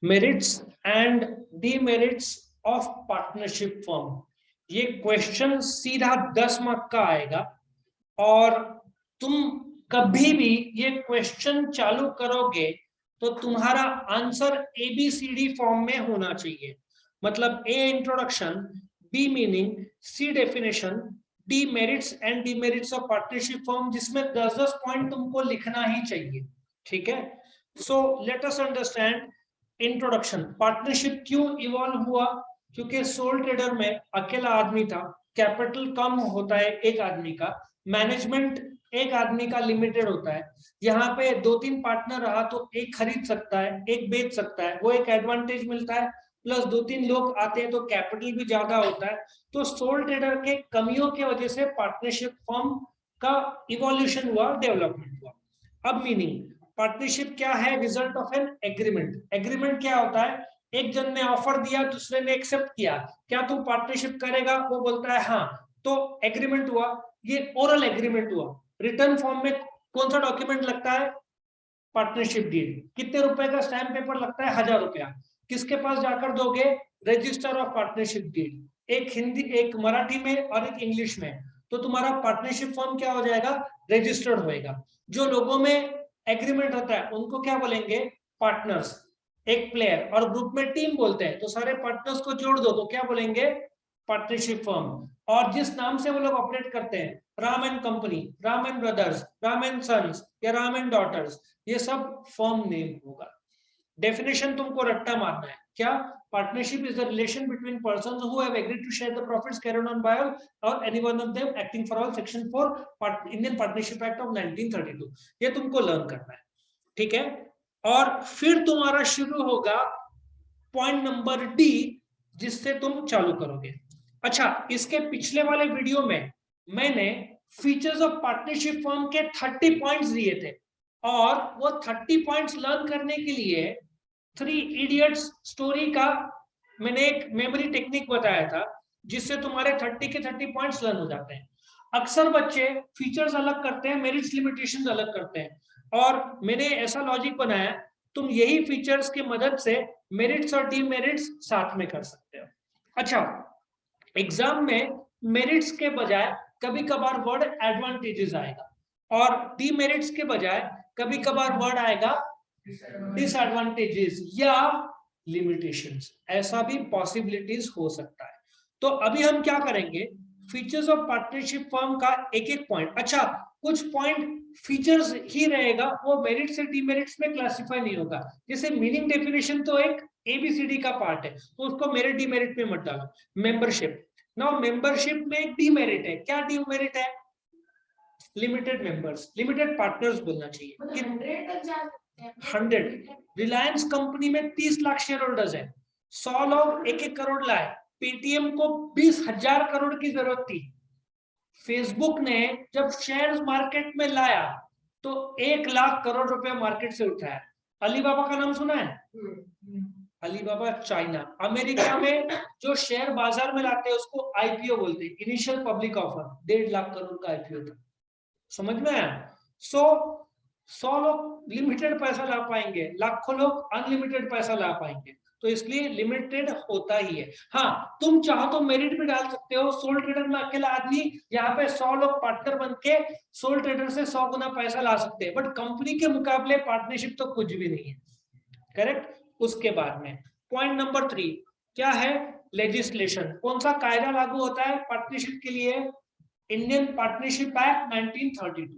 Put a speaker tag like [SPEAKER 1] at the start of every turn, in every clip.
[SPEAKER 1] Merits and demerits of partnership firm, ये question सीधा 10 mark का आएगा। और तुम कभी भी ये क्वेश्चन चालू करोगे तो तुम्हारा आंसर ABCD फॉर्म में होना चाहिए। मतलब A introduction, B meaning, C definition, D merits and demerits of partnership form, जिसमें 10-10 पॉइंट तुमको लिखना ही चाहिए। ठीक है, so let us understand. Introduction, partnership क्यों इवॉल्व हुआ? क्योंकि सोल ट्रेडर में अकेला आदमी था, कैपिटल कम होता है एक आदमी का, मैनेजमेंट एक आदमी का लिमिटेड होता है। यहाँ पे 2-3 पार्टनर रहा तो एक खरीद सकता है, एक बेच सकता है, वो एक एडवांटेज मिलता है। प्लस 2-3 लोग आते हैं तो कैपिटल भी ज्यादा होता है। तो सोल ट्रेडर के कमियों की वजह से पार्टनरशिप फर्म का इवोल्यूशन हुआ, डेवलपमेंट हुआ। अब मीनिंग, पार्टनरशिप क्या है? Result of an agreement. Agreement क्या होता है? एक जन ने ऑफर दिया, दूसरे ने एक्सेप्ट किया, क्या तू पार्टनरशिप करेगा? वो बोलता है हाँ, तो एग्रीमेंट हुआ। ये ओरल एग्रीमेंट हुआ। रिटर्न फॉर्म में कौन सा डॉक्यूमेंट लगता है? Partnership deed. कितने रुपए का स्टैम्प पेपर लगता है? 1000 रुपया। किसके पास जाकर दोगे? Register of partnership deed. एक हिंदी, एक मराठी में और एक इंग्लिश में। तो तुम्हारा पार्टनरशिप फॉर्म क्या हो जाएगा? रजिस्टर्ड होएगा। जो लोगों में एग्रीमेंट होता है उनको क्या बोलेंगे? पार्टनर्स। एक प्लेयर, और ग्रुप में टीम बोलते हैं, तो सारे पार्टनर्स को जोड़ दो तो क्या बोलेंगे? Partnership firm. और जिस नाम से वो लोग ऑपरेट करते हैं, Ram and company, Ram and brothers, Ram and sons या राम एंड डॉटर्स, ये सब फर्म नेम होगा। डेफिनेशन तुमको रट्टा मारना है क्या? Partnership is the relation between persons who have agreed to share the profits carried on by or any one of them acting for all, section 4 Indian partnership act of 1932। ये तुमको learn करना है। ठीक है, और फिर तुम्हारा शुरू होगा पॉइंट नंबर डी, जिससे तुम चालू करोगे। अच्छा, इसके पिछले वाले वीडियो में मैंने फीचर्स ऑफ पार्टनरशिप फर्म के 30 पॉइंट्स दिए थे, और वो 30 पॉइंट्स लर्न करने के लिए 3 इडियट्स स्टोरी का मैंने एक मेमोरी टेक्निक बताया था, जिससे तुम्हारे 30 के 30 पॉइंट्स लर्न हो जाते हैं। अक्सर बच्चे फीचर्स अलग करते हैं, मेरिट्स लिमिटेशंस अलग करते हैं, और मैंने ऐसा लॉजिक बनाया, तुम यही फीचर्स की मदद से मेरिट्स और डीमेरिट्स साथ में कर सकते हो। अच्छा, एग्जाम में मेरिट्स के बजाय कभी कभार वर्ड एडवांटेजेस आएगा, और डीमेरिट्स के बजाय कभी कभार वर्ड आएगा डिसएडवांटेजेस या लिमिटेशंस। ऐसा भी पॉसिबिलिटीज हो सकता है। तो अभी हम क्या करेंगे? फीचर्स ऑफ पार्टनरशिप फर्म का एक एक पॉइंट। अच्छा, कुछ पॉइंट फीचर्स ही रहेगा, वो मेरिट से डीमेरिट्स में क्लासिफाई नहीं होगा। जैसे मीनिंग डेफिनेशन तो एक ABCD का पार्ट है, तो उसको मेरिट डीमेरिट में मत डालो। मेंबरशिप, नाउ मेंबरशिप में एक डीमेरिट है। क्या डीमेरिट है? लिमिटेड मेंबर्स, लिमिटेड पार्टनर्स बोलना चाहिए। 100। रिलायंस कंपनी में 30 लाख शेयर होल्डर्स है, 100 लोग 1-1 करोड़ लाए। पेटीएम को 20,000 करोड़ की जरूरत थी। फेसबुक ने जब शेयर्स मार्केट में लाया तो 1 लाख करोड़ रुपए मार्केट से उठाया। अलीबाबा का नाम सुना है? अलीबाबा चाइना, अमेरिका में जो शेयर बाजार में लाते हैं उसको IPO बोलते हैं, initial public offer. 1.5 lakh crore का IPO था। समझ में आया? 100 लोग लिमिटेड पैसा ला पाएंगे, लाखों लोग अनलिमिटेड पैसा ला पाएंगे, तो इसलिए लिमिटेड होता ही है। हाँ, तुम चाहो तो मेरिट भी डाल सकते हो। सोल ट्रेडर में अकेला आदमी, यहाँ पे 100 लोग पार्टनर बन के सोल ट्रेडर से 100 गुना पैसा ला सकते हैं, बट कंपनी के मुकाबले पार्टनरशिप तो कुछ भी नहीं है। करेक्ट। उसके बाद में पॉइंट नंबर 3 क्या है? लेजिस्लेशन। कौन सा कायदा लागू होता है पार्टनरशिप के लिए? इंडियन पार्टनरशिप एक्ट 1932,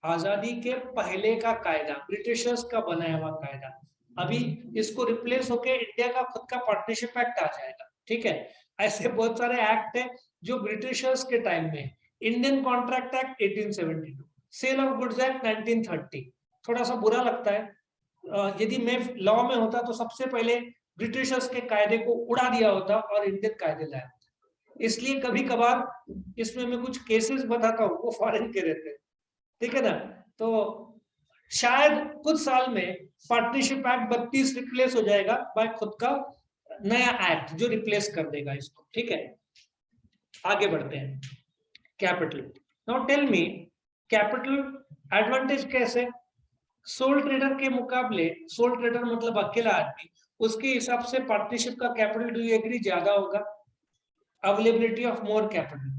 [SPEAKER 1] आजादी के पहले का कायदा, ब्रिटिशर्स का बनाया हुआ कायदा। अभी इसको रिप्लेस होके इंडिया का खुद का पार्टनरशिप एक्ट आ जाएगा। ठीक है, ऐसे बहुत सारे एक्ट है जो ब्रिटिशर्स के टाइम में। Indian contract act 1872, sale of goods act 1930। थोड़ा सा बुरा लगता है, यदि मैं लॉ में होता तो सबसे पहले ब्रिटिशर्स के कायदे को उड़ा दिया होता और इंडियन कायदे लाया। इसलिए कभी कभार इसमें मैं कुछ केसेस बताता हूँ, वो फॉरेन के रहते हैं। ठीक है ना? तो शायद कुछ साल में पार्टनरशिप एक्ट 32 रिप्लेस हो जाएगा बाय खुद का नया एक्ट, जो रिप्लेस कर देगा इसको। ठीक है, आगे बढ़ते हैं। Capital, now tell me, capital advantage कैसे? सोल ट्रेडर के मुकाबले, सोल ट्रेडर मतलब अकेला आदमी, उसके हिसाब से पार्टनरशिप का कैपिटल, डू यू एग्री, ज्यादा होगा, availability of more capital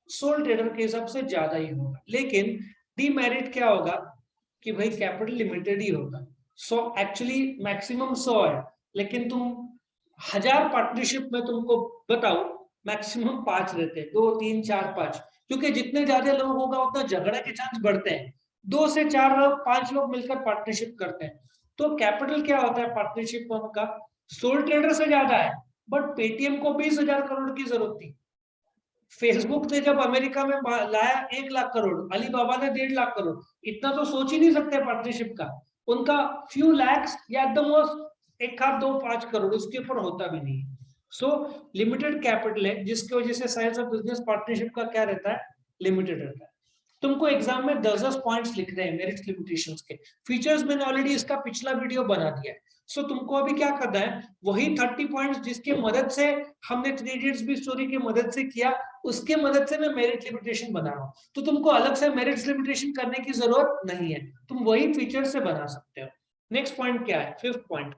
[SPEAKER 1] soul trader के हिसाब से ज्यादा ही होगा। लेकिन डीमेरिट क्या होगा कि भाई कैपिटल लिमिटेड ही होगा। सो एक्चुअली मैक्सिमम 100 है, लेकिन तुम 1000 पार्टनरशिप में तुमको बताओ मैक्सिमम 5 रहते हैं, 2 3 4 5, क्योंकि जितने ज्यादा लोग होगा उतना झगड़ा के चांस बढ़ते हैं। 2 से 4 लोग, 5 लोग मिलकर पार्टनरशिप करते हैं। तो कैपिटल क्या होता है पार्टनरशिप फर्म का, सोल ट्रेडर से ज्यादा है। बट पेटीएम को 20,000 करोड़ की जरूरत थी, फेसबुक ने जब अमेरिका में लाया 1 लाख करोड़, अलीबाबा ने 1.5 लाख करोड़, इतना तो सोच ही नहीं सकते पार्टनरशिप का। उनका फ्यू लैक्स या एट द मोस्ट 1 आध 2 5 करोड़, उसके ऊपर होता भी नहीं। सो लिमिटेड कैपिटल है, जिसकी वजह से साइज ऑफ बिजनेस पार्टनरशिप का क्या रहता है, लिमिटेड रहता है। तुमको एग्जाम में 10-10 पॉइंट्स लिखने हैं मेरिट लिमिटेशंस के। फीचर्स मैंने ऑलरेडी इसका पिछला वीडियो बना दिया है। सो तुमको अभी क्या करना है, वही 30 पॉइंट्स जिसके मदद से हमने 3 इडियट्स भी स्टोरी की मदद से किया, उसके मदद से मैं मेरिट लिमिटेशन बना रहा हूं। तो तुमको अलग से मेरिट लिमिटेशन करने की जरूरत नहीं है, तुम वही फीचर से बना सकते हो। नेक्स्ट पॉइंट क्या है, 5th point,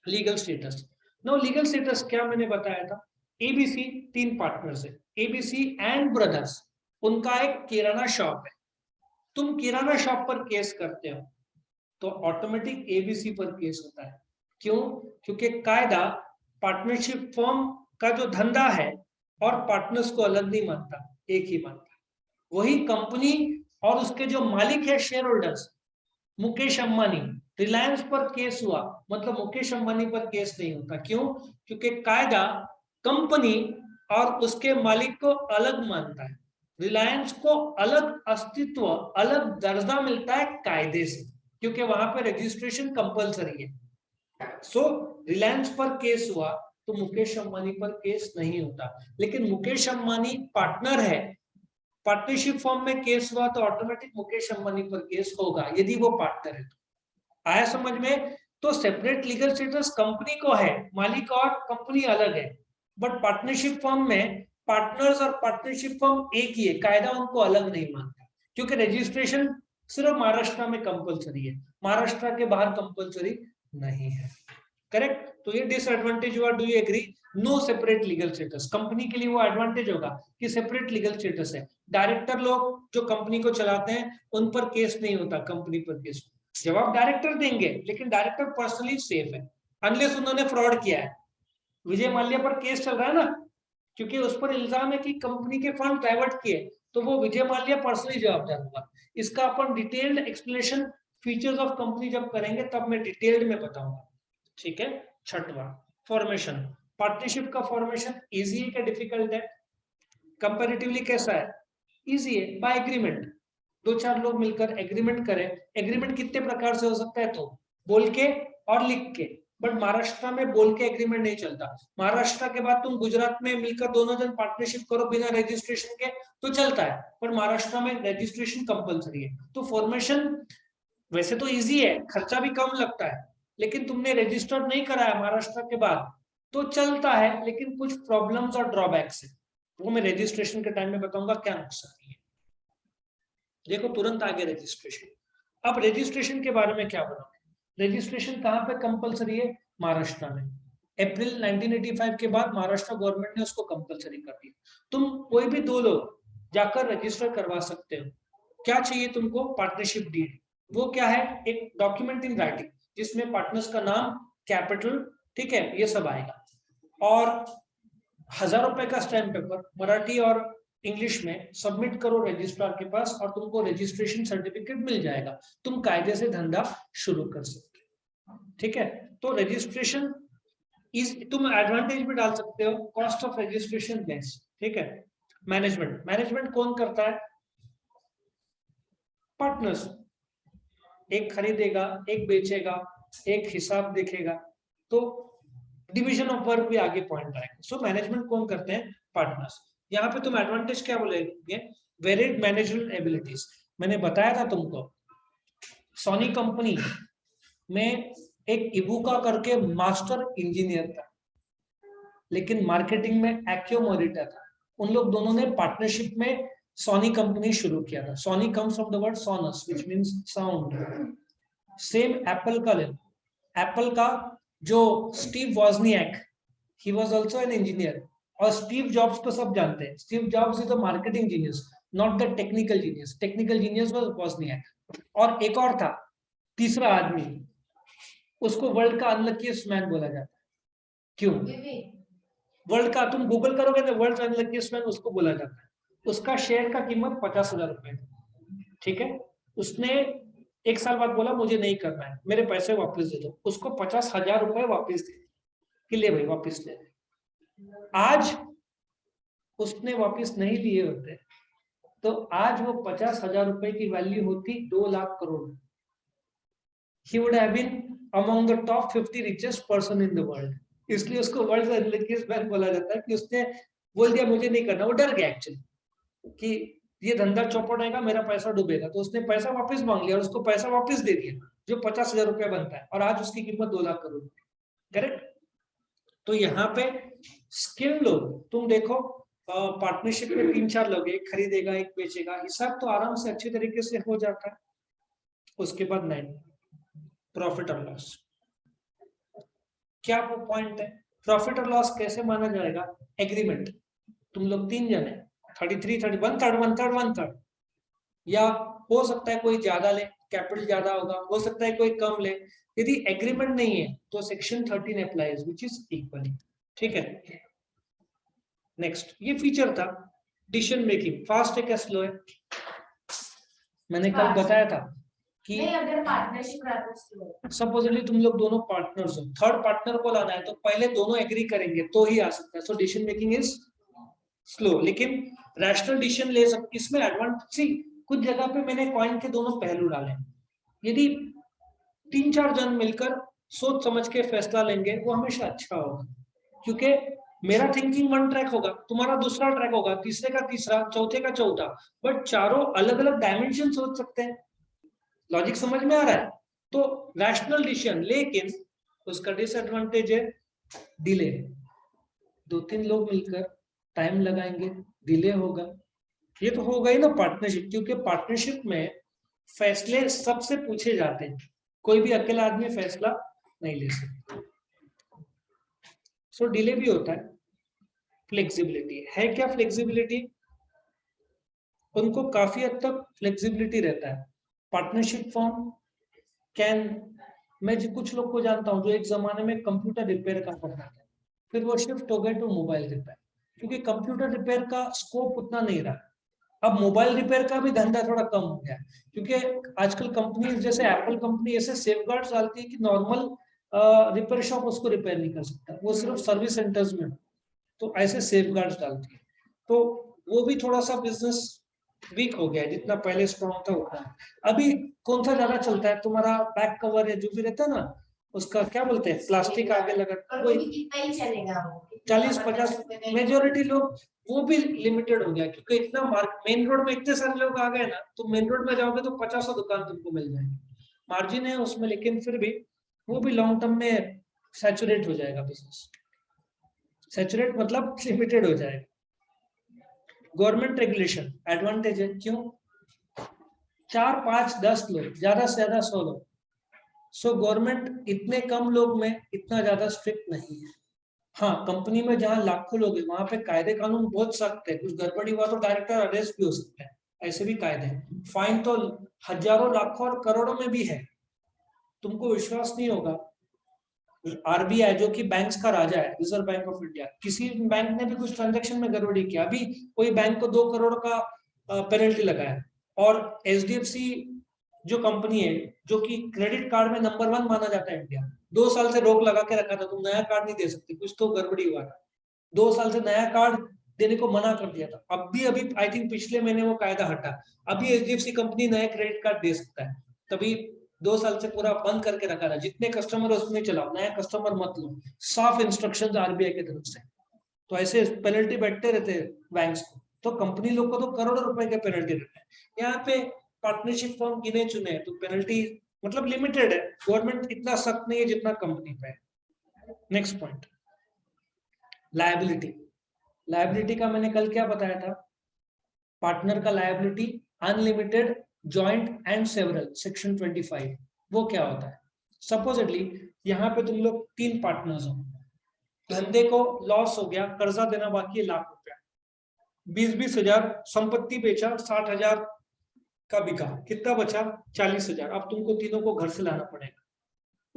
[SPEAKER 1] legal status. No legal status क्या मैंने बताया था, एबीसी 3 पार्टनर्स है, एबीसी एंड ब्रदर्स, उनका एक किराना शॉप है। तुम किराना शॉप पर केस करते हो तो ऑटोमेटिक एबीसी पर केस होता है। क्यों? क्योंकि कायदा पार्टनरशिप फर्म का जो धंधा है और पार्टनर्स को अलग नहीं मानता, एक ही मानता। वही कंपनी और उसके जो मालिक है, शेयर होल्डर्स, मुकेश अंबानी, रिलायंस पर केस हुआ मतलब मुकेश अंबानी पर केस नहीं होता। क्यों? क्योंकि कायदा कंपनी और उसके मालिक को अलग मानता है। रिलायंस को अलग अस्तित्व, अलग दर्जा मिलता है कायदे से, क्योंकि वहां पे रजिस्ट्रेशन कंपलसरी है। सो रिलायंस पर केस हुआ तो मुकेश अंबानी पर केस नहीं होता। लेकिन मुकेश अंबानी पार्टनर है, पार्टनरशिप फॉर्म में केस हुआ तो ऑटोमेटिक मुकेश अंबानी पर केस होगा, यदि वो पार्टनर है तो। आया समझ में? तो सेपरेट लीगल स्टेटस कंपनी को है, मालिक और कंपनी अलग है। बट पार्टनरशिप फॉर्म में पार्टनर्स और पार्टनरशिप फॉर्म एक ही है, कायदा उनको अलग नहीं मानता, क्योंकि रजिस्ट्रेशन सिर्फ महाराष्ट्र में कंपलसरी है, महाराष्ट्र के बाहर कंपलसरी नहीं है। करेक्ट? तो ये डिसएडवांटेज हुआ, do you agree? No separate legal status. Company के लिए वो एडवांटेज होगा कि सेपरेट लीगल स्टेटस है। डायरेक्टर लोग जो कंपनी को चलाते हैं उन पर केस नहीं होता, कंपनी पर केस। जवाब डायरेक्टर देंगे, लेकिन डायरेक्टर पर्सनली सेफ है अनलेस उन्होंने फ्रॉड किया है। विजय माल्या पर केस चल रहा है ना, क्योंकि उस पर इल्जाम है कि कंपनी के फंड डाइवर्ट किए, तो वो विजय माल्या पर्सनली जवाबदार होगा। इसका अपन detailed explanation features of company जब करेंगे तब मैं डिटेल्ड में बताऊंगा। ठीक है? 6वां, फॉर्मेशन। पार्टनरशिप का फॉर्मेशन इजी है क्या डिफिकल्ट है? कंपैरेटिवली कैसा है? इजी है, बाय एग्रीमेंट। 2-4 लोग मिलकर एग्रीमेंट करें। एग्रीमेंट कितने प्रकार से हो सकता है? तो बोल के और लिख के। बट महाराष्ट्र में बोल के एग्रीमेंट नहीं चलता। महाराष्ट्र के बाद तुम गुजरात में मिलकर दोनों जन पार्टनरशिप करो बिना रजिस्ट्रेशन के तो चलता है, पर महाराष्ट्र में रजिस्ट्रेशन कंपलसरी है। तो फॉर्मेशन वैसे तो इजी है, खर्चा भी कम लगता है, लेकिन तुमने रजिस्टर नहीं कराया महाराष्ट्र के बाद तो चलता है, लेकिन कुछ प्रॉब्लम्स और ड्रॉबैक्स है, वो मैं रजिस्ट्रेशन के टाइम में बताऊंगा क्या नुकसान है। देखो तुरंत आगे रजिस्ट्रेशन। अब रजिस्ट्रेशन के बारे में क्या बताऊं? रजिस्ट्रेशन कहाँ पे कंपलसरी है? महाराष्ट्र में। अप्रैल 1985 के बाद महाराष्ट्र गवर्नमेंट ने उसको कंपलसरी कर दिया। तुम कोई भी 2 लोग जाकर रजिस्टर करवा सकते हो। क्या चाहिए तुमको? Partnership deed. वो क्या है? एक डॉक्यूमेंट इन राइटिंग जिसमें पार्टनर्स का नाम, कैपिटल, ठीक है, ये सब आएगा, और 1000 रुपए का स्टैम्प पेपर मराठी और इंग्लिश में सबमिट करो रजिस्ट्रार के पास और तुमको रजिस्ट्रेशन सर्टिफिकेट मिल जाएगा। तुम कायदे से धंधा शुरू कर सकते हो। ठीक है? तो रजिस्ट्रेशन तुम एडवांटेज भी डाल सकते हो, कॉस्ट ऑफ रजिस्ट्रेशन लेस। ठीक है? मैनेजमेंट, मैनेजमेंट कौन करता है? पार्टनर्स। एक खरीदेगा, एक बेचेगा, एक हिसाब देखेगा, तो डिवीजन ऑफ वर्क भी आगे पॉइंट आएगा। सो मैनेजमेंट कौन करते हैं? पार्टनर्स। यहाँ पे तुम एडवांटेज क्या बोलेंगे? Varied management abilities. मैंने बताया था तुमको, सोनी कंपनी में एक इबुका करके मास्टर इंजीनियर था, लेकिन मार्केटिंग में एक्यो मॉनिटर था। उन लोग दोनों ने पार्टनरशिप में सोनी कंपनी शुरू किया था। Sony comes from the word sonus which means sound. Same Apple का ले, एप्पल का जो Steve Wozniak, he was also an engineer. और स्टीव जॉब्स को सब जानते हैं, Steve Jobs is the marketing genius, not the technical genius. Technical genius was Wozniak. और एक और था, तीसरा आदमी, उसको वर्ल्ड का अनलकीस्ट मैन बोला जाता है। क्यों? वर्ल्ड का, तुम गूगल करोगे तो वर्ल्ड अनलकीस्ट मैन उसको बोला जाता है। उसका शेयर का कीमत 50,000 रुपए, ठीक है। उसने एक साल बाद बोला मुझे नहीं करना है, मेरे पैसे वापस दे दो। उसको 50,000 रुपए वापस दे कि ले भाई वापस ले। आज उसने वापस नहीं लिए होते तो आज वो 50,000 रुपए की वैल्यू होती 2 lakh crore. He would have been among the top 50 richest person in the world. इसलिए उसको वर्ल्ड रिचेस्ट मैन बोला जाता है कि उसने बोल दिया मुझे नहीं करना। वो डर गया एक्चुअली कि ये धंधा चौपट आएगा, मेरा पैसा डूबेगा, तो उसने पैसा वापस मांग लिया और उसको पैसा वापस दे दिया जो 50,000 रुपया बनता है, और आज उसकी कीमत 2 लाख करोड़। करेक्ट। तो यहाँ पे स्किल लोग, तुम देखो पार्टनरशिप में 3-4 लोग, एक खरीदेगा एक बेचेगा, हिसाब तो आराम से अच्छी तरीके से हो जाता है। उसके बाद 9 प्रॉफिट और लॉस। क्या वो पॉइंट है? प्रॉफिट और लॉस कैसे माना जाएगा? एग्रीमेंट, तुम लोग 3 जन है, 33, 30, 1/3, 1/3, 1/3, या हो सकता है कोई ज्यादा ले, कैपिटल ज्यादा होगा, हो सकता है कोई कम ले। यदि एग्रीमेंट नहीं है तो section 13 applies which is equally, ठीक है। नेक्स्ट, ये फीचर था डिसीजन मेकिंग, फास्ट है क्या स्लो है? मैंने कल बताया था कि
[SPEAKER 2] अगर पार्टनरशिप,
[SPEAKER 1] सपोजली तुम लोग दोनों पार्टनर्स हो, थर्ड पार्टनर को लाना है तो पहले दोनों एग्री करेंगे तो ही आ सकता है। So decision making is slow. लेकिन रैशनल डिसीजन ले सकते, इसमें एडवांटेज, कुछ जगह पे मैंने कॉइन के दोनों पहलू डाले। यदि 3-4 जन मिलकर सोच समझ के फैसला लेंगे वो हमेशा अच्छा होगा, क्योंकि मेरा थिंकिंग वन ट्रैक होगा, तुम्हारा दूसरा ट्रैक होगा, तीसरे का तीसरा, चौथे का चौथा, बट चारों अलग अलग डायमेंशन सोच सकते हैं। लॉजिक समझ में आ रहा है? तो रैशनल डिसीजन, लेकिन उसका डिसएडवांटेज है डिले। 2-3 लोग मिलकर टाइम लगाएंगे, डिले होगा। ये तो होगा ही ना पार्टनरशिप, क्योंकि पार्टनरशिप में फैसले सबसे पूछे जाते हैं, कोई भी अकेला आदमी फैसला नहीं ले सकता। सो डिले भी होता है। फ्लेक्सिबिलिटी है क्या? फ्लेक्सिबिलिटी, उनको काफी हद तक फ्लेक्सिबिलिटी रहता है। पार्टनरशिप फॉर्म कैन, मैं कुछ लोग को जानता हूं जो एक जमाने में कंप्यूटर रिपेयर का करता था, फिर वो शिफ्ट हो गए टू मोबाइल रिपेयर, क्योंकि कंप्यूटर रिपेयर का स्कोप उतना नहीं रहा। अब मोबाइल रिपेयर का भी धंधा थोड़ा कम हो गया, क्योंकि आजकल कंपनी जैसे एप्पल कंपनी ऐसे सेफगार्ड्स डालती है कि नॉर्मल रिपेयर शॉप उसको रिपेयर नहीं कर सकता, वो सिर्फ सर्विस सेंटर्स में, तो ऐसे सेफगार्ड्स डालती है। तो वो भी थोड़ा सा बिजनेस वीक हो गया है, जितना पहले स्ट्रॉन्ग था उतना। अभी कौन सा ज्यादा चलता है? तुम्हारा बैक कवर है जो भी रहता है ना, उसका क्या बोलते हैं, प्लास्टिक आगे लगा, वो
[SPEAKER 2] कितना ही चलेगा,
[SPEAKER 1] 40-50, मेजोरिटी लोग, वो भी लिमिटेड हो गया, क्योंकि इतना मेन रोड में इतने सारे लोग आ गए ना, तो मेन रोड में जाओगे तो 50 दुकान तुमको मिल जाएंगे। मार्जिन है उसमें, लेकिन फिर भी वो भी लॉन्ग टर्म में सैचुरेट हो जाएगा बिजनेस। सैचुरेट मतलब लिमिटेड हो जाएगा। गवर्नमेंट रेगुलेशन एडवांटेज है, क्यों? 4, 5, 10 लोग, ज्यादा से ज्यादा 100 लोग। सो गवर्नमेंट इतने कम लोग में इतना ज्यादा स्ट्रिक्ट नहीं है। हाँ, कंपनी में जहाँ लाखों लोग हैं वहां पे कायदे कानून बहुत सख्त है, कुछ गड़बड़ी हुआ तो डायरेक्टर अरेस्ट भी हो सकता है, ऐसे भी कायदे हैं। फाइन तो हजारों, लाखों और करोड़ों में भी है। तुमको विश्वास नहीं होगा, आरबीआई जो कि बैंक्स का राजा है, रिजर्व बैंक ऑफ इंडिया, किसी बैंक ने भी कुछ ट्रांजेक्शन में गड़बड़ी किया, अभी कोई बैंक को 2 करोड़ का पेनल्टी लगाया। और एचडीएफसी जो कंपनी है, जो कि क्रेडिट कार्ड में नंबर 1 माना जाता है इंडिया, 2 साल से रोक लगा के रखा था, तुम नया कार्ड नहीं दे सकते, कुछ तो गड़बड़ी हुआ था, 2 साल से नया कार्ड देने को मना कर दिया था। अभी आई थिंक पिछले महीने वो कायदा हटा, अभी एचडीएफसी कंपनी नया क्रेडिट कार्ड दे सकता है। तभी 2 साल से पूरा बंद करके रखा था, जितने कस्टमर है उसमें चलाओ, नया कस्टमर मत लो, साफ इंस्ट्रक्शंस आरबीआई की तरफ से। तो ऐसे पेनल्टी बैठते रहते बैंक्स को, तो कंपनी लोग को तो करोड़ों रुपए के पेनल्टी रहते हैं। यहाँ पे पार्टनरशिप फॉर्म गिने चुने हैं, तो पेनल्टी मतलब लिमिटेड है, गवर्नमेंट इतना सख्त नहीं है जितना कंपनी पे है। Next point, liability. लायबिलिटी का मैंने कल क्या बताया था? पार्टनर का liability unlimited, joint and several, section 25। वो क्या होता है? सपोजिटली यहाँ पे तुम लोग 3 पार्टनर्स हो, धंधे को लॉस हो गया, कर्जा देना बाकी है लाख रुपया, 20-20 हजार संपत्ति बेचा, 60 हजार का बिका, कितना बचा? 40 हजार। अब तुमको तीनों को घर से लाना पड़ेगा,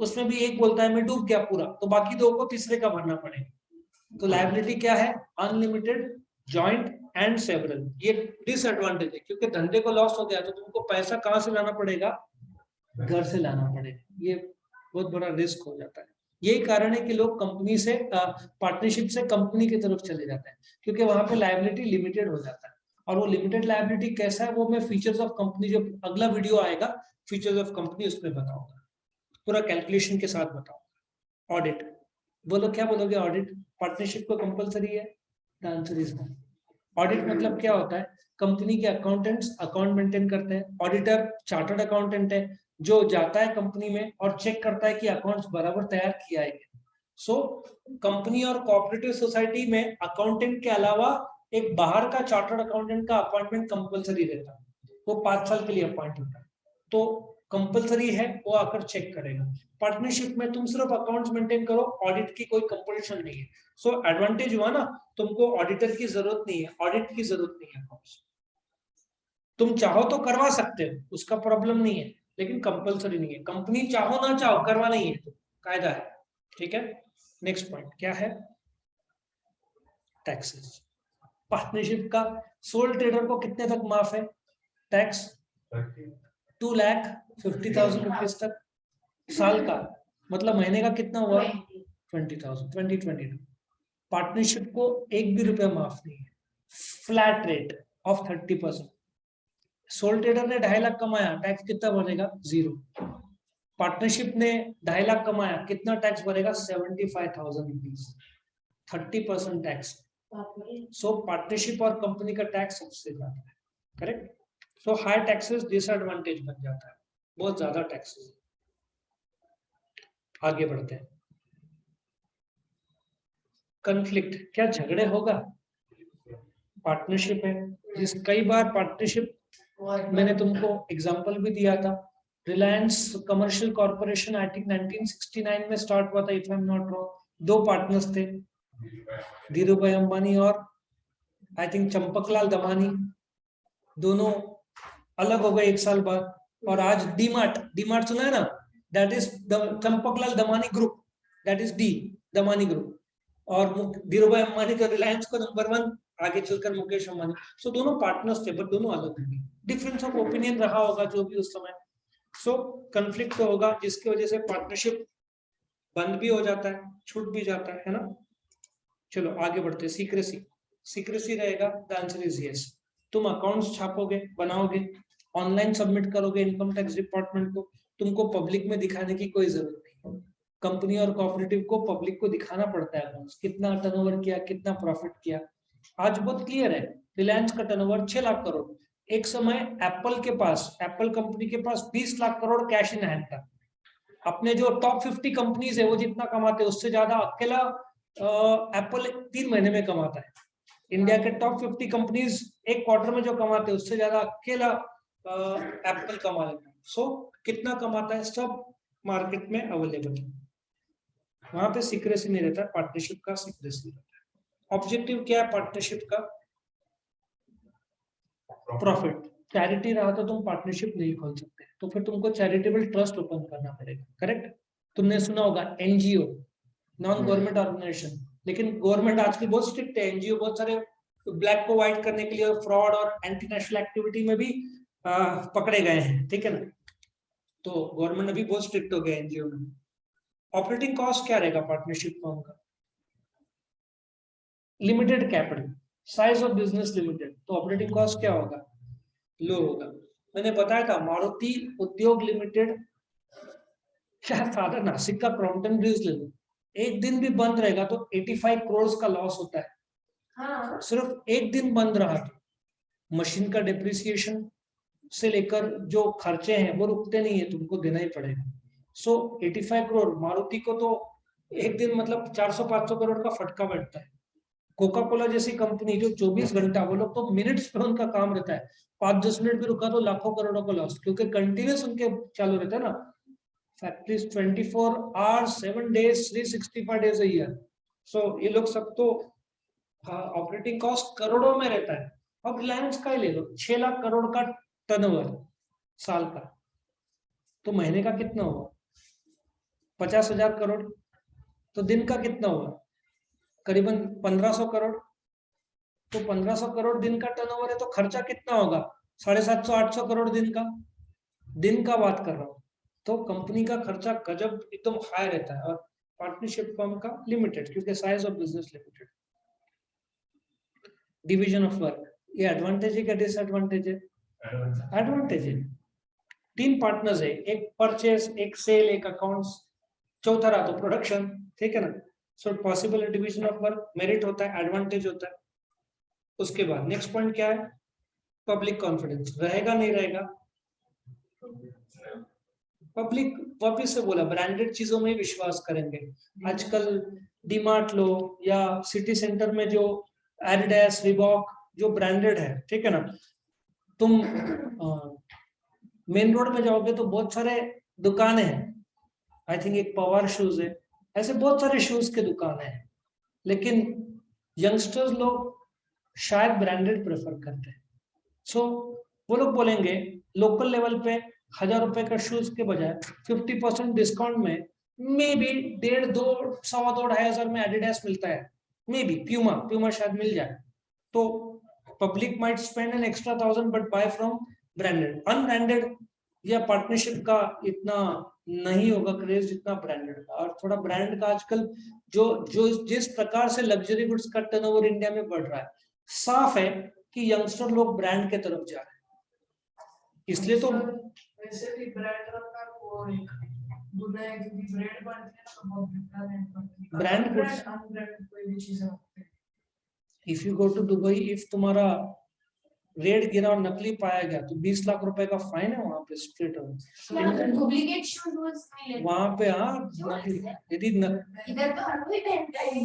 [SPEAKER 1] उसमें भी एक बोलता है मैं डूब गया पूरा, तो बाकी 2 को तीसरे का भरना पड़ेगा। तो लायबिलिटी क्या है? Unlimited, joint and several. ये डिसएडवांटेज है, क्योंकि धंधे को लॉस हो गया तो तुमको पैसा कहां से लाना पड़ेगा? घर से लाना पड़ेगा। ये बहुत बड़ा रिस्क हो जाता है। यही कारण है कि लोग कंपनी से पार्टनरशिप से कंपनी की तरफ चले जाते हैं, क्योंकि वहां पे लायबिलिटी लिमिटेड हो जाता है। और वो लिमिटेड लायबिलिटी कैसा है, वो मैं फीचर्स ऑफ कंपनी, जो अगला वीडियो आएगा फीचर्स ऑफ कंपनी, उसमें बताऊंगा, पूरा कैलकुलेशन के साथ बताऊंगा। ऑडिट, बोलो क्या बोलोगे? ऑडिट पार्टनरशिप को कंपलसरी है? The answer is no. Audit मतलब क्या होता है? कंपनी के अकाउंटेंट्स अकाउंट मेंटेन करते हैं, ऑडिटर चार्टर्ड अकाउंटेंट है जो जाता है कंपनी में और चेक करता है कि अकाउंट्स बराबर तैयार किया है। सो कंपनी और कोऑपरेटिव सोसाइटी में अकाउंटेंट के अलावा एक बाहर का चार्टर्ड अकाउंटेंट का अपॉइंटमेंट कंपलसरी रहता है, वो 5 साल के लिए अपॉइंट होता है, तो कंपलसरी है, वो आकर चेक करेगा। पार्टनरशिप में तुम सिर्फ अकाउंट्स मेंटेन करो, ऑडिट की कोई कंपल्शन नहीं है। सो एडवांटेज हुआ ना, तुमको ऑडिटर की जरूरत नहीं है, ऑडिट की जरूरत नहीं है। तुम चाहो तो करवा सकते हो, उसका प्रॉब्लम नहीं है, लेकिन कंपलसरी नहीं है। कंपनी चाहो ना चाहो करवा नहीं है, तो कायदा है। ठीक है, नेक्स्ट पॉइंट क्या है? टैक्सेस। पार्टनरशिप का सोल ट्रेडर को कितने तक माफ है टैक्स? 2,50,000 रुपीज तक साल का, मतलब महीने का कितना हुआ? 20,000, 2022। पार्टनरशिप को 1 भी रुपया माफ नहीं है, flat rate of 30%। Soul trader ने 2.5 लाख कमाया, टैक्स कितना बनेगा? 0। पार्टनरशिप ने 2.5 लाख कमाया, कितना टैक्स भरेगा? 75,000 रुपीज, 30% टैक्स। सो पार्टनरशिप और कंपनी का टैक्स सबसे ज्यादा है, करेक्ट? सो हाई टैक्सेस डिसएडवांटेज बन जाता है, बहुत ज्यादा टैक्सेस। आगे बढ़ते हैं। कॉन्फ्लिक्ट, क्या झगड़े होगा? पार्टनरशिप है, जिस कई बार पार्टनरशिप, मैंने तुमको एग्जांपल भी दिया था, Reliance commercial corporation I think 1969 में स्टार्ट हुआ था, if I am not wrong. 2 partners थे, धीरू भाई अंबानी और आई थिंक चंपकलाल दमानी, दोनों अलग हो गए 1 साल बाद। और आज डीमार्ट सुना है ना? That is Champaklal Damani group, that is D Damani group. और धीरू भाई अंबानी का रिलायंस का नंबर 1, आगे चलकर मुकेश अंबानी। सो दोनों पार्टनर्स थे, बट दोनों अलग होंगे, डिफरेंस ऑफ ओपिनियन रहा होगा जो भी उस समय। सो कंफ्लिक्ट तो होगा, जिसकी वजह से पार्टनरशिप बंद भी हो जाता है, छूट भी जाता है ना? चलो आगे बढ़ते हैं। सीक्रेसी, सीक्रेसी रहेगा, द आंसर इज यस। तुम अकाउंट्स छापोगे, बनाओगे, ऑनलाइन सबमिट करोगे इनकम टैक्स डिपार्टमेंट को, तुमको पब्लिक में दिखाने की कोई जरूरत नहीं। कंपनी और कोऑपरेटिव को पब्लिक को दिखाना पड़ता है कितना टर्नओवर किया, कितना प्रॉफिट किया। आज बहुत क्लियर है, रिलायंस का टर्नओवर 6 लाख करोड़। एक समय एप्पल के पास, एप्पल कंपनी के पास 20 lakh crore cash in hand था। अपने जो टॉप 50 कंपनीज है वो जितना कमाते हैं उससे ज्यादा अकेला एप्पल 3 महीने में कमाता है। इंडिया के टॉप 50 कंपनीज एक क्वार्टर में जो कमाते हैं उससे ज्यादा अकेला एप्पल कमा लेता है। सो कितना कमाता है सब मार्केट में अवेलेबल है, वहां पे सीक्रेसी नहीं रहता, पार्टनरशिप का सीक्रेसी रहता है। ऑब्जेक्टिव क्या है पार्टनरशिप का? प्रॉफिट। चैरिटी रहा तो तुम पार्टनरशिप नहीं खोल सकते, तो फिर तुमको चैरिटेबल ट्रस्ट ओपन करना पड़ेगा, करेक्ट? तुमने सुना होगा एनजीओ, नॉन गवर्नमेंट ऑर्गेनाइजेशन, लेकिन गवर्नमेंट आजकल बहुत स्ट्रिक्ट है, एनजीओ बहुत सारे ब्लैक को व्हाइट करने के लिए फ्रॉड और एंटी नेशनल एक्टिविटी में भी पकड़े गए हैं, ठीक है ना? तो गवर्नमेंट अभी बहुत स्ट्रिक्ट हो गया एनजीओ में। ऑपरेटिंग कॉस्ट क्या रहेगा पार्टनरशिप फर्म का? Limited capital, size of business limited, तो ऑपरेटिंग कॉस्ट क्या होगा? लो होगा। मैंने बताया था मारुति उद्योग लिमिटेड, क्या साधा नासिक का क्रॉम्पटन ब्रिज ले लो, एक दिन भी बंद रहेगा तो 85 करोड़ का लॉस होता है। हाँ। सिर्फ एक दिन बंद रहा तो मशीन का डिप्रिसिएशन से लेकर जो खर्चे हैं वो रुकते नहीं है, तुमको देना ही पड़ेगा। सो 85 करोड़ मारुति को तो एक दिन मतलब 400-500 करोड़ का फटका बैठता है। कोका कोला जैसी कंपनी जो 24 घंटा, वो लोग तो मिनट्स पे उनका काम रहता है, 5-10 मिनट भी रुका तो लाखों करोड़ों का लॉस, क्योंकि कंटिन्यूस उनके चालू रहता है ना factories 24 hours 7 days 365 days a year. So ये लोग सब तो ऑपरेटिंग कॉस्ट करोड़ों में रहता है। अब रिलायंस का ही ले लो, 6 लाख करोड़ का टर्नओवर साल का, तो महीने का कितना हुआ 50,000 करोड़, तो दिन का कितना हुआ करीबन 1500 करोड़। तो 1500 करोड़ दिन का टर्नओवर है, तो खर्चा कितना होगा 750-800 करोड़ दिन का बात कर रहा हूँ। तो कंपनी का खर्चा गजब एकदम हाई रहता है, और पार्टनरशिप फर्म का लिमिटेड, क्योंकि size of business limited. Division of work, ये एडवांटेज है क्या डिसएडवांटेज है? एडवांटेज है। 3 पार्टनर्स है, एक परचेस, एक सेल, एक अकाउंट्स, चौथा रहा तो प्रोडक्शन, ठीक है ना। So possible division of work, merit होता है, एडवांटेज होता है। उसके बाद नेक्स्ट पॉइंट क्या है? पब्लिक कॉन्फिडेंस, रहेगा नहीं रहेगा? पब्लिक वापिस से बोला, ब्रांडेड चीजों में विश्वास करेंगे। आजकल डीमार्ट लो या सिटी सेंटर में जो एडिडास, रिबॉक जो ब्रांडेड है, ठीक है ना, तुम मेन रोड में जाओगे तो बहुत सारे दुकानें हैं। आई थिंक एक पवार शूज है, ऐसे बहुत सारे शूज के दुकान है, लेकिन यंगस्टर्स लोग शायद ब्रांडेड प्रेफर करते हैं। सो वो लोग बोलेंगे लोकल लेवल पे 1000 रुपए का शूज के बजाय 50% डिस्काउंट में मे बी 1.5, 2, 2.25, 2,500 में एडिडास मिलता है, मे बी प्यूमा शायद मिल जाए। तो public might spend an extra 1000 but by from branded. Unbranded या पार्टनरशिप का इतना नहीं होगा क्रेज जितना ब्रांडेड का। और थोड़ा ब्रांड का आजकल जो जो जिस प्रकार से लग्जरी गुड्स का टर्नओवर इंडिया में बढ़ रहा है, साफ है कि यंगस्टर लोग ब्रांड के तरफ जा रहे हैं। इसलिए तो
[SPEAKER 3] वैसे भी ब्रांड का वो एक दुनिया की ब्रांड बनती है तो बहुत बेकार है।
[SPEAKER 1] ब्रांड
[SPEAKER 3] कोई भी चीज है।
[SPEAKER 1] If you go to Dubai, if तुम्हारा रेड गिरा और नकली पाया गया तो 20 लाख रुपए का फाइन है वहां पे स्ट्रेट
[SPEAKER 2] डुप्लीकेट शूज मिले
[SPEAKER 1] वहां पे। हाँ, नकली यदि
[SPEAKER 2] इधर तो हर कोई पहनता है।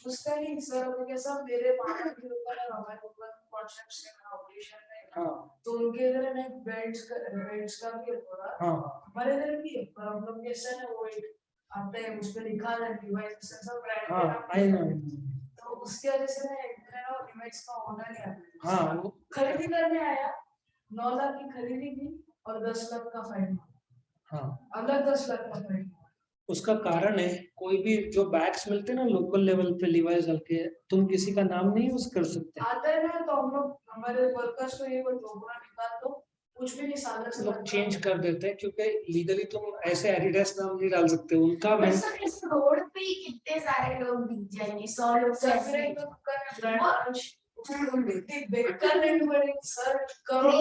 [SPEAKER 3] उसका नहीं सर, वो कैसा मेरे मामा के ऊपर है, हमारे ऊपर कॉन्सेप्ट से ऑपरेशन है।
[SPEAKER 1] हाँ
[SPEAKER 3] तो उनके इधर है बेल्ट्स का भी हो रहा।
[SPEAKER 1] हाँ
[SPEAKER 3] हमारे इधर भी है, पर हम लोग कैसा है वो एक आते हैं उस पे लिखा है डिवाइस सब ब्रांड
[SPEAKER 1] हाँ आई नो।
[SPEAKER 3] तो उसकी वजह से ना डिवाइस का होना नहीं आता।
[SPEAKER 1] हाँ
[SPEAKER 3] खरीदी करने आया, 9 लाख की खरीदी की और 10 लाख का फाइन।
[SPEAKER 1] हाँ,
[SPEAKER 3] अलग 10 लाख का फाइन।
[SPEAKER 1] उसका कारण है कोई भी जो बैग्स मिलते हैं ना लोकल लेवल पे लीवाइस हल्के, तुम किसी का नाम नहीं यूज कर सकते।
[SPEAKER 3] आता है ना, तो हम लोग हमारे वर्कर्स को ये टोकरा निकाल दो, कुछ भी नहीं सादा से
[SPEAKER 1] लोग चेंज कर देते हैं, क्योंकि लीगली तुम ऐसे एडिडास नाम नहीं डाल सकते उनका।
[SPEAKER 2] इस रोड पे ही कितने सारे लोग दिख जाएंगे, 100 लोग तो ऐसे ही।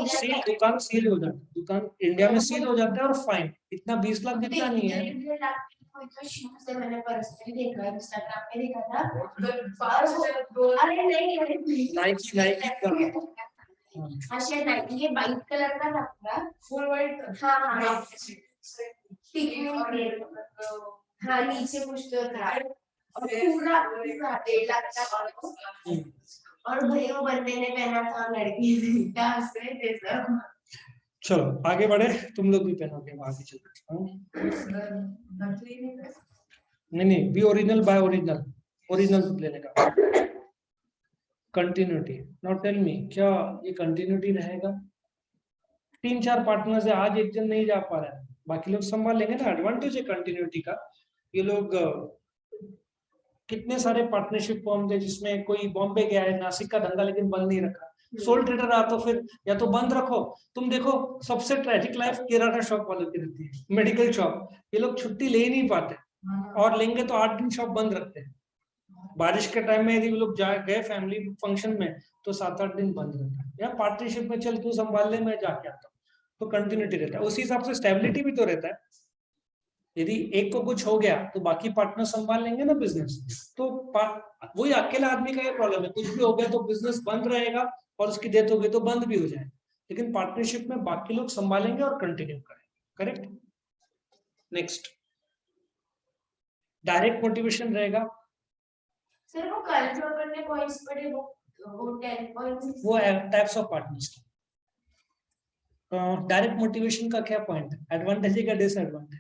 [SPEAKER 1] सील, दुकान सील हो जाती है, दुकान इंडिया में सील हो जाता है और फाइन इतना 20 लाख जितना नहीं है।
[SPEAKER 2] कोई तो शूज से मैंने पर्सनली देखा, इंस्टाग्राम पे देखा था। अरे नहीं
[SPEAKER 1] नाइकी का
[SPEAKER 2] अच्छा नाइकी, ये वाइट कलर का था पूरा,
[SPEAKER 3] फुल व्हाइट।
[SPEAKER 2] हाँ हाँ हाँ, नीचे कुछ तो था और पूरा पूरा 1.5 लाख का। और भाई वो बंदे ने पहना था, लड़की ने डांस में जैसा।
[SPEAKER 1] चलो आगे बढ़े, तुम लोग भी पहनोगे आगे चलते। नहीं बी ओरिजिनल बाय ओरिजिनल लेने का। कंटिन्यूटी, नाउ टेल मी, क्या ये कंटिन्यूटी रहेगा? 3-4 पार्टनर्स है, आज एक जन नहीं जा पा रहा है, बाकी लोग संभाल लेंगे ना। एडवांटेज है कंटिन्यूटी का। ये लोग कितने सारे पार्टनरशिप फॉर्म थे जिसमें कोई बॉम्बे गया है, नासिक का धंधा लेकिन बंद नहीं रखा, सोल ट्रेडर आ तो फिर या तो बंद रखो। तुम देखो सबसे ट्रेजिक लाइफ किराना शॉप वालों की रहती है, मेडिकल शॉप, ये लोग छुट्टी ले ही नहीं पाते, और लेंगे तो 8 दिन शॉप बंद रखते हैं। बारिश के टाइम में यदि लोग गए फैमिली फंक्शन में तो 7-8 दिन बंद रहता है। या पार्टनरशिप में चल तू संभाल ले, मैं जाके आता हूँ, तो कंटिन्यूटी रहता है। उसी हिसाब से स्टेबिलिटी भी तो रहता है। यदि एक को कुछ हो गया तो बाकी पार्टनर संभाल लेंगे ना बिजनेस। तो वही अकेला आदमी का ये प्रॉब्लम है, कुछ भी हो गया तो बिजनेस बंद रहेगा और उसकी डेथ हो गई तो बंद भी हो जाए, लेकिन पार्टनरशिप में बाकी लोग संभालेंगे और कंटिन्यू करेंगे। करेक्ट। नेक्स्ट, डायरेक्ट मोटिवेशन रहेगा,
[SPEAKER 2] सर वो कल जो अपन ने पॉइंट्स पढ़े वो 10 पॉइंट्स
[SPEAKER 1] वो types of partners. Direct motivation का क्या पॉइंट है, एडवांटेज है क्या डिसएडवांटेज?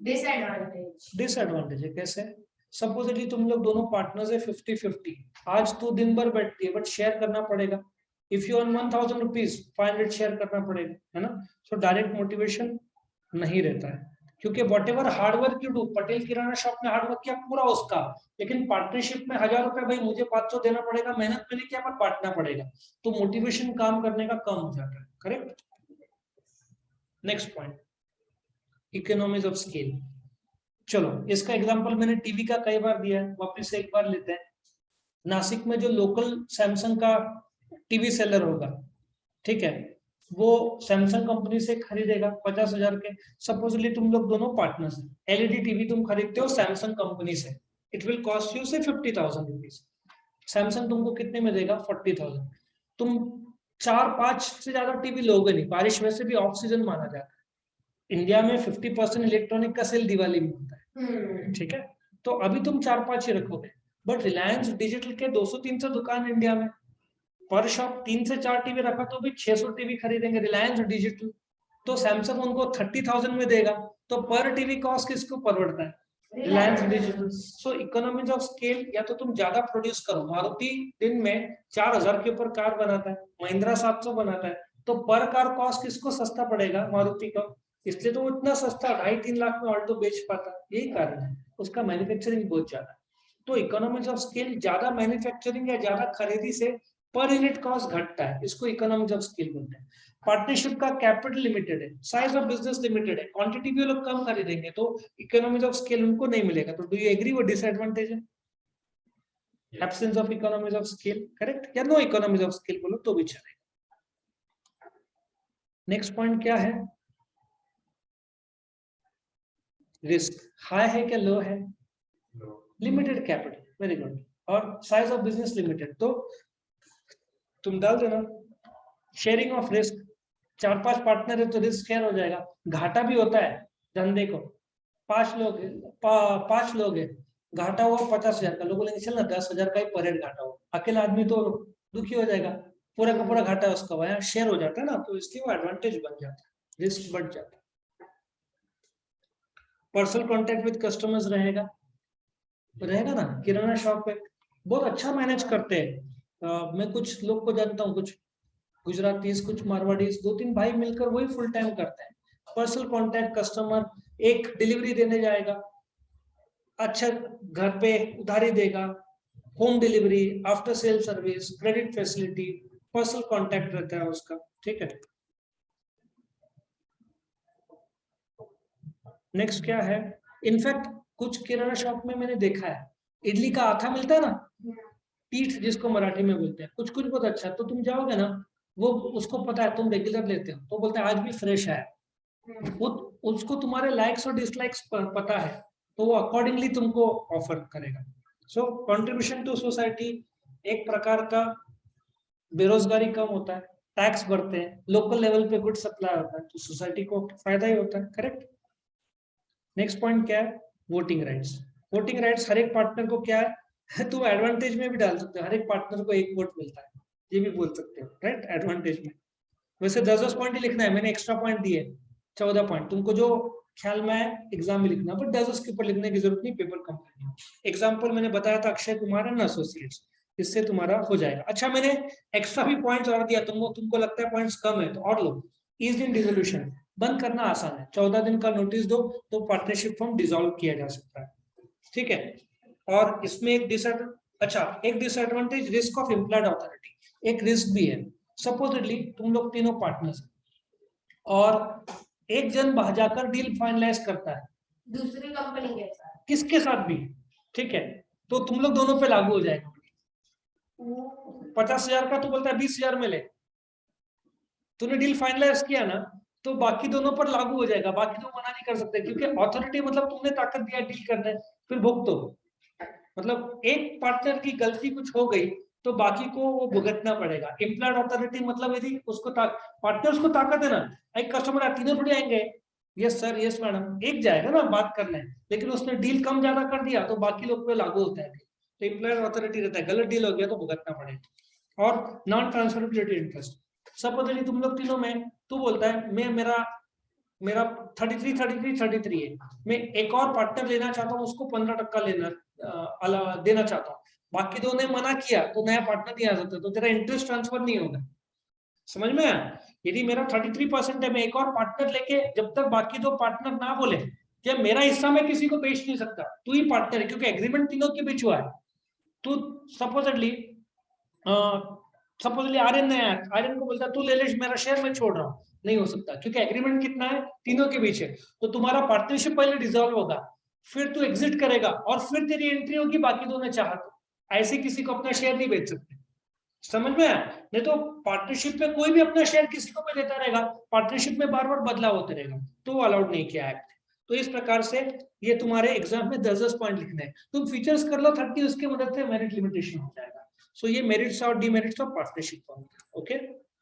[SPEAKER 2] डिसएडवांटेज।
[SPEAKER 1] डिसएडवांटेज है, कैसे? सपोजली तुम लोग दोनों पार्टनर्स है 50-50, आज तू दिन भर बैठती है बट शेयर करना पड़ेगा। If you earn 1000 rupees 500 share करना पड़ेगा, है ना? सो डायरेक्ट मोटिवेशन नहीं रहता है, क्योंकि what ever hard work you do, Patel kirana shop में हार्डवर्क किया पूरा उसका, लेकिन पार्टनरशिप में 1000 रुपए भाई मुझे 500 देना पड़ेगा, मेहनत मैंने किया पर बांटना पड़ेगा, तो मोटिवेशन काम करने का कम हो जाता है। Correct. Next point, economies of scale. चलो इसका एग्जांपल मैंने टीवी का कई बार दिया है, वापस से एक बार लेते हैं। नासिक में जो लोकल सैमसंग का टीवी सेलर होगा, ठीक है, वो सैमसंग कंपनी से खरीदेगा 50,000 के। सपोजली तुम लोग दोनों पार्टनर्स हैं, एलईडी टीवी तुम खरीदते हो सैमसंग कंपनी से, इट विल कॉस्ट यू से 50,000 रुपीज। सैमसंग तुमको कितने में देगा? 40,000। तुम 4-5 से ज्यादा टीवी लोगे नहीं, बारिश वैसे भी ऑफ सीजन माना जाता है। इंडिया में 50% इलेक्ट्रॉनिक का सेल दिवाली में होता है, ठीक है, तो अभी तुम 4-5 ही रखोगे। बट रिलायंस डिजिटल के 200-300 दुकान इंडिया में, पर शॉप 3 से 4 टीवी रखा तो भी 600 टीवी खरीदेंगे रिलायंस डिजिटल, तो सैमसंग उनको 30,000 में देगा, तो पर टीवी कॉस्ट किसको परवड़ता है? Reliance digital. So economies of scale, या तो तुम ज्यादा प्रोड्यूस करो, मारुति दिन में 4000 के ऊपर कार बनाता है, महिंद्रा 700 बनाता है, तो पर कार कॉस्ट किसको सस्ता पड़ेगा? मारुति का, इसलिए तो वो इतना सस्ता 2.5-3 लाख में ऑल्टो बेच पाता, यही कारण है, उसका मैन्युफैक्चरिंग बहुत ज्यादा। तो इकोनॉमीज ऑफ स्केल, ज्यादा मैन्युफैक्चरिंग या ज्यादा खरीदी से पर यूनिट कॉस्ट घटता है, इसको इकोनॉमीज ऑफ स्केल बोलते हैं। पार्टनरशिप का कैपिटल लिमिटेड है, साइज ऑफ बिजनेस लिमिटेड है, क्वांटिटी भी लोग कम खरीदेंगे तो इकोनॉमीज ऑफ स्केल उनको नहीं मिलेगा, तो डू यू एग्री वो डिसएडवांटेज है? Absence of economies of scale, correct, या नो इकोनॉमीज ऑफ स्केल बोलो तो भी चलेगा। नेक्स्ट पॉइंट क्या है? रिस्क हाई है क्या लो है? Limited capital, very good. और साइज ऑफ बिजनेस लिमिटेड, तो तुम डाल देना शेयरिंग ऑफ रिस्क, 4-5 पार्टनर है तो रिस्क शेयर हो जाएगा। घाटा भी होता है धंधे को, 5 लोग है, घाटा हुआ 50,000 का, लोग बोलेंगे चल ना 10,000 का ही पर हेड घाटा हो, अकेला आदमी तो दुखी हो जाएगा, पूरा का पूरा घाटा उसका वहां शेयर हो जाता है ना, तो इसलिए वो एडवांटेज बन जाता है, रिस्क बढ़ जाता है। पर्सनल कॉन्टेक्ट विद कस्टमर्स रहेगा ना, किराना शॉप पे बहुत अच्छा मैनेज करते हैं। मैं कुछ लोग को जानता हूँ, कुछ गुजरातीज, कुछ मारवाड़ीज, 2-3 भाई मिलकर वही फुल टाइम करते हैं। पर्सनल कांटेक्ट, कस्टमर एक डिलीवरी देने जाएगा, अच्छा घर पे उधारी देगा, home delivery, after sale service, credit facility, personal contact रहता है उसका, ठीक है। नेक्स्ट क्या है? इनफैक्ट कुछ किराना शॉप में मैंने देखा है, इडली का आटा मिलता है ना, पीठ जिसको मराठी में बोलते हैं, कुछ कुछ बहुत अच्छा, तो तुम जाओगे ना, वो उसको पता है तुम रेगुलर लेते हो, तो बोलते हैं आज भी फ्रेश है, उसको तुम्हारे लाइक्स और डिसलाइक्स पता है, तो वो अकॉर्डिंगली तुमको ऑफर करेगा। सो कंट्रीब्यूशन टू सोसाइटी, एक प्रकार का बेरोजगारी कम होता है, टैक्स बढ़ते हैं, लोकल लेवल पे गुड सप्लाई होता है, तो सोसाइटी को फायदा ही होता है, करेक्ट। नेक्स्ट पॉइंट क्या है? Voting rights. वोटिंग राइट्स हर एक पार्टनर को क्या है तुम एडवांटेज में भी डाल सकते हो, हर एक पार्टनर को 1 वोट मिलता है, ये भी बोल सकते हो, राइट, एडवांटेज में। वैसे 10-10 पॉइंट ही लिखना है, मैंने एक्स्ट्रा पॉइंट दिए 14 पॉइंट, तुमको जो ख्याल में आए एग्जाम में लिखना, बट 10 के ऊपर लिखने की जरूरत नहीं, पेपर कंप्लीट। एग्जाम्पल मैंने बताया था अक्षय कुमार एंड एसोसिएट्स, इससे तुम्हारा हो जाएगा। अच्छा मैंने एक्स्ट्रा भी पॉइंट्स और दिया, तुमको लगता है पॉइंट्स कम है तो और लो। ईज इन डिसोल्यूशन, बंद करना आसान है, 14 दिन का नोटिस दो तो पार्टनरशिप फॉर्म डिसॉल्व किया जा सकता है, ठीक है। और इसमें एक disadvantage risk of employed authority, एक रिस्क भी है। सपोजली तुम लोग तीनों पार्टनर्स और एक जन बाहर जाकर डील फाइनलाइज करता है
[SPEAKER 2] दूसरी कंपनी के साथ,
[SPEAKER 1] किसके साथ भी, ठीक है, तो तुम लोग दोनों पे लागू हो जाएगा। 50,000 का तो बोलता है 20,000 में ले, तूने डील फाइनलाइज किया ना, तो बाकी दोनों पर लागू हो जाएगा, बाकी तो मना नहीं कर सकते, क्योंकि अथॉरिटी मतलब तुमने ताकत दिया डील करने, फिर भुगतो। मतलब एक पार्टनर की गलती कुछ हो गई तो बाकी को वो भुगतना पड़ेगा। इम्प्लॉयड अथॉरिटी मतलब यदि उसको पार्टनर्स को ताकत है ना, एक कस्टमर तीनों थोड़ी आएंगे, यस सर, यस मैडम, एक जाएगा ना बात करने, लेकिन उसने डील कम ज्यादा कर दिया तो बाकी लोग पे लागू होता है, तो एम्प्लॉयर अथॉरिटी रहता है, गलत डील हो गया तो भुगतना पड़ेगा। और नॉन ट्रांसफरेबिलिटी इंटरेस्ट, सपोज तुम लोग तीनों में, तू बोलता है मैं मेरा मेरा 33 है, मैं एक और पार्टनर लेना चाहता हूँ, उसको 15% देना चाहता हूँ, बाकी दो ने मना किया तो नया पार्टनर नहीं आ सकता, तो तेरा इंटरेस्ट ट्रांसफर नहीं होगा। समझ में आया? यदि मेरा 33% है, मैं एक और पार्टनर लेके, जब तक बाकी दो पार्टनर ना बोले कि मेरा हिस्सा मैं किसी को बेच नहीं सकता, तू ही पार्टनर है, क्योंकि एग्रीमेंट तीनों के बीच हुआ है। तू सपोजली आर्यन ने आया, आर्यन को बोलता तू ले ले मेरा शेयर, मैं छोड़ रहा हूँ, नहीं हो सकता, क्योंकि एग्रीमेंट कितना है, तीनों के बीच है। तो तुम्हारा पार्टनरशिप पहले डिसॉल्व होगा, फिर तू एग्जिट करेगा, और फिर तेरी एंट्री होगी बाकी दो ने चाहा तो। ऐसे किसी को अपना शेयर नहीं बेच सकते। समझ में आया? नहीं तो पार्टनरशिप में कोई भी अपना शेयर किसी को भी देता रहेगा, पार्टनरशिप में बार बार बदलाव होते रहेगा, तो वो अलाउड नहीं किया है। तो इस प्रकार से ये तुम्हारे एग्जाम में 10-10 पॉइंट लिखने हैं, तुम फीचर्स कर लो 30, उसके मदद से मेरिट लिमिटेशन हो जाएगा। सो ये मेरिट्स और demerits of partnership form. Okay.